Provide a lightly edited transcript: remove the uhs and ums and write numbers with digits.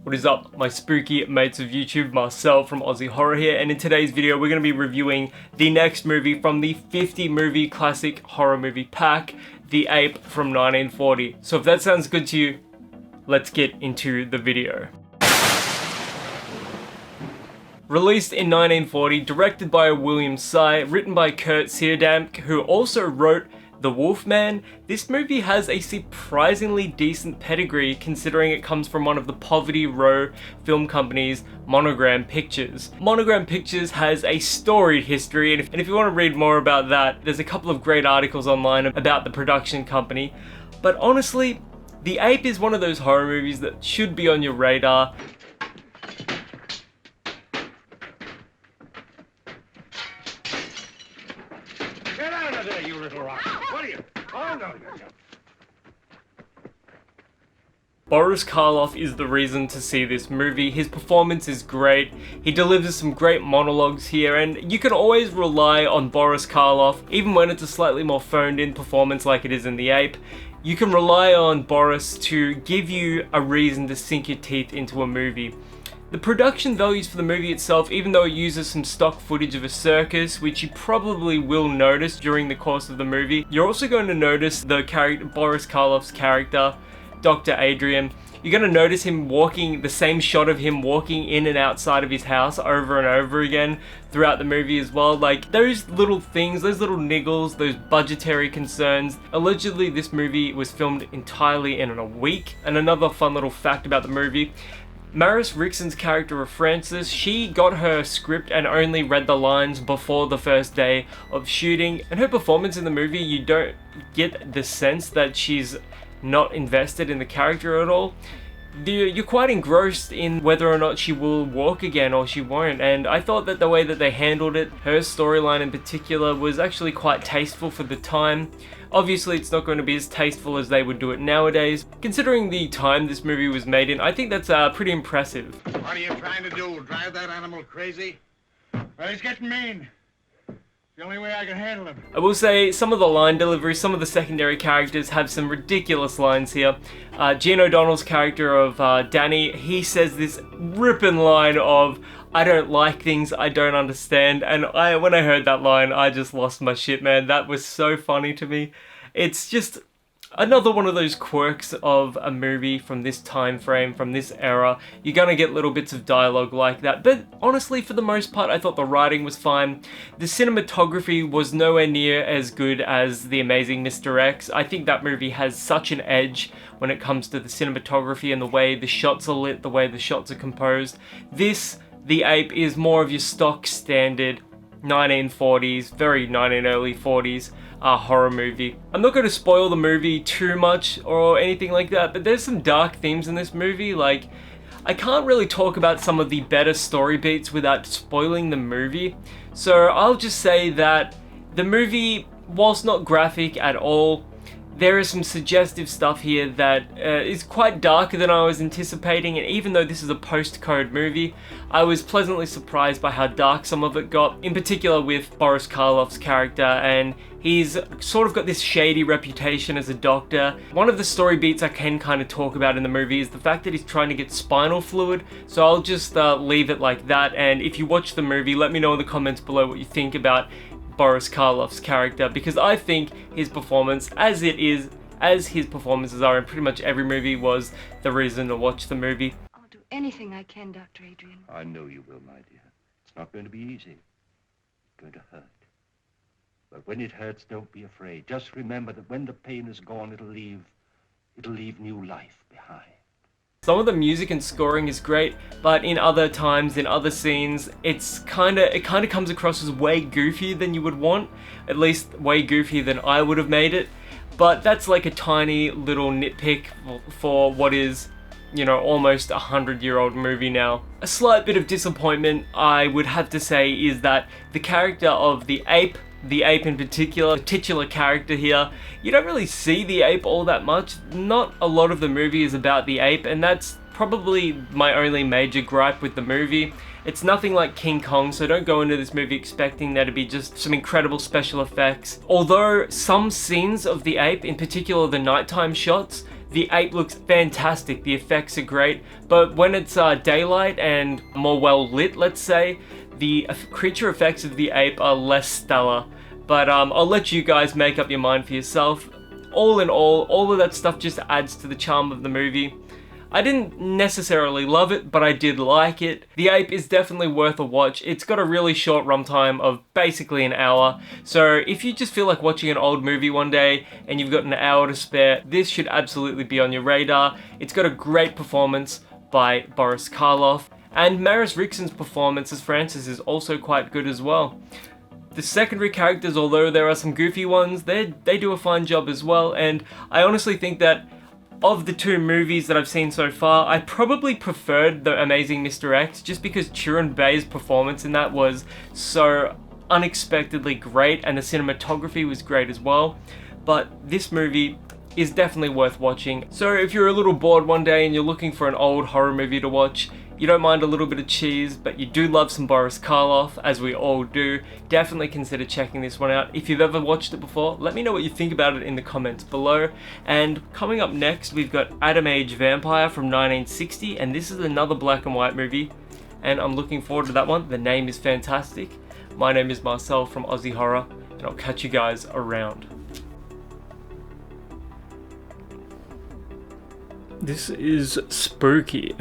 What is up, my spooky mates of YouTube? Marcel from Aussie Horror here, and in today's video we're going to be reviewing the next movie from the 50 movie classic horror movie pack, The Ape from 1940. So if that sounds good to you, let's get into the video. Released in 1940, directed by William Tsai, written by Kurt Siodmak, who also wrote The Wolfman, this movie has a surprisingly decent pedigree considering it comes from one of the Poverty Row film companies, Monogram Pictures. Monogram Pictures has a storied history, and if you want to read more about that, there's a couple of great articles online about the production company. But honestly, The Ape is one of those horror movies that should be on your radar. Get out of there, you little rock! What are you? Oh, no, no. Boris Karloff is the reason to see this movie. His performance is great. He delivers some great monologues here, and you can always rely on Boris Karloff, even when it's a slightly more phoned in performance like it is in The Ape. You can rely on Boris to give you a reason to sink your teeth into a movie. The production values for the movie itself, even though it uses some stock footage of a circus, which you probably will notice during the course of the movie, you're also going to notice the character, Boris Karloff's character, Dr. Adrian. You're going to notice him walking, the same shot of him walking in and outside of his house over and over again throughout the movie as well. Like, those little things, those little niggles, those budgetary concerns. Allegedly, this movie was filmed entirely in a week. And another fun little fact about the movie, Maris Rixson's character of Frances, she got her script and only read the lines before the first day of shooting. And her performance in the movie, you don't get the sense that she's not invested in the character at all. You're quite engrossed in whether or not she will walk again or she won't, and I thought that the way that they handled it, her storyline in particular, was actually quite tasteful for the time. Obviously it's not going to be as tasteful as they would do it nowadays. Considering the time this movie was made in, I think that's pretty impressive. What are you trying to do? Drive that animal crazy? Well, he's getting mean. The only way I can handle him. I will say some of the line delivery, some of the secondary characters have some ridiculous lines here. Gene O'Donnell's character of Danny, he says this ripping line of, "I don't like things I don't understand," and when I heard that line, I just lost my shit, man. That was so funny to me. It's just another one of those quirks of a movie from this time frame, from this era. You're gonna get little bits of dialogue like that, but honestly, for the most part, I thought the writing was fine. The cinematography was nowhere near as good as The Amazing Mr. X. I think that movie has such an edge when it comes to the cinematography and the way the shots are lit, the way the shots are composed. This, The Ape, is more of your stock standard 1940s, very early 40s horror movie. I'm not going to spoil the movie too much or anything like that, but there's some dark themes in this movie. Like, I can't really talk about some of the better story beats without spoiling the movie, so I'll just say that the movie, whilst not graphic at all, there is some suggestive stuff here that is quite darker than I was anticipating, and even though this is a post-code movie, I was pleasantly surprised by how dark some of it got, in particular with Boris Karloff's character, and he's sort of got this shady reputation as a doctor. One of the story beats I can kind of talk about in the movie is the fact that he's trying to get spinal fluid, so I'll just leave it like that, and if you watch the movie, let me know in the comments below what you think about Boris Karloff's character, because I think his performance, as his performances are in pretty much every movie, was the reason to watch the movie. I'll do anything I can, Dr. Adrian. I know you will, my dear. It's not going to be easy. It's going to hurt. But when it hurts, don't be afraid. Just remember that when the pain is gone, it'll leave new life behind. Some of the music and scoring is great, but in other times, in other scenes, it kind of comes across as way goofier than you would want. At least way goofier than I would have made it. But that's like a tiny little nitpick for what is, you know, almost 100-year-old movie now. A slight bit of disappointment, I would have to say, is that the character of the ape in particular, the titular character here, you don't really see the ape all that much. Not a lot of the movie is about the ape, and that's probably my only major gripe with the movie. It's nothing like King Kong, so don't go into this movie expecting there to be just some incredible special effects. Although some scenes of the ape, in particular the nighttime shots, the ape looks fantastic, the effects are great, but when it's daylight and more well lit, let's say, the creature effects of the ape are less stellar. But I'll let you guys make up your mind for yourself. All in all of that stuff just adds to the charm of the movie. I didn't necessarily love it, but I did like it. The Ape is definitely worth a watch. It's got a really short runtime of basically an hour, so if you just feel like watching an old movie one day and you've got an hour to spare, this should absolutely be on your radar. It's got a great performance by Boris Karloff, and Maris Rixson's performance as Francis is also quite good as well. The secondary characters, although there are some goofy ones, they do a fine job as well, and I honestly think that of the two movies that I've seen so far, I probably preferred The Amazing Mr. X just because Turin Bay's performance in that was so unexpectedly great and the cinematography was great as well. But this movie is definitely worth watching. So if you're a little bored one day and you're looking for an old horror movie to watch, you don't mind a little bit of cheese, but you do love some Boris Karloff, as we all do, definitely consider checking this one out. If you've ever watched it before, let me know what you think about it in the comments below. And coming up next, we've got Atom Age Vampire from 1960, and this is another black and white movie, and I'm looking forward to that one. The name is fantastic. My name is Marcel from Aussie Horror, and I'll catch you guys around. This is spooky.